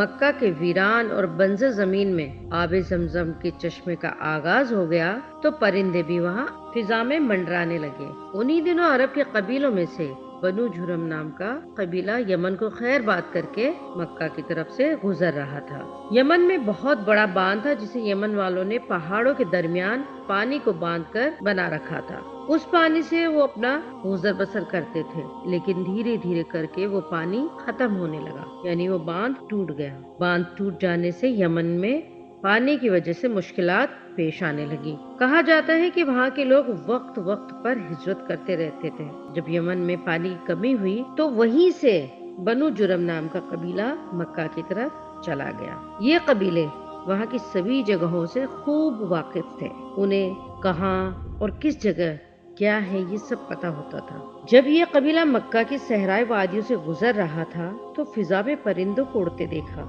مکہ کے ویران اور بنجر زمین میں آب زمزم کے چشمے کا آغاز ہو گیا تو پرندے بھی وہاں فضا میں منڈرانے لگے۔ انہی دنوں عرب کے قبیلوں میں سے بنو جرم نام کا قبیلہ یمن کو خیر بات کر کے مکہ کی طرف سے گزر رہا تھا۔ یمن میں بہت بڑا باندھ تھا جسے یمن والوں نے پہاڑوں کے درمیان پانی کو باندھ کر بنا رکھا تھا۔ اس پانی سے وہ اپنا گزر بسر کرتے تھے، لیکن دھیرے دھیرے کر کے وہ پانی ختم ہونے لگا، یعنی وہ باندھ ٹوٹ گیا۔ باندھ ٹوٹ جانے سے یمن میں پانی کی وجہ سے مشکلات پیش آنے لگی۔ کہا جاتا ہے کہ وہاں کے لوگ وقت وقت پر ہجرت کرتے رہتے تھے۔ جب یمن میں پانی کی کمی ہوئی تو وہیں سے بنو جرم نام کا قبیلہ مکہ کی طرف چلا گیا۔ یہ قبیلے وہاں کی سبھی جگہوں سے خوب واقف تھے۔ انہیں کہاں اور کس جگہ کیا ہے یہ سب پتا ہوتا تھا۔ جب یہ قبیلہ مکہ کی صحرائی وادیوں سے گزر رہا تھا تو فضا میں پرندوں کو اڑتے دیکھا۔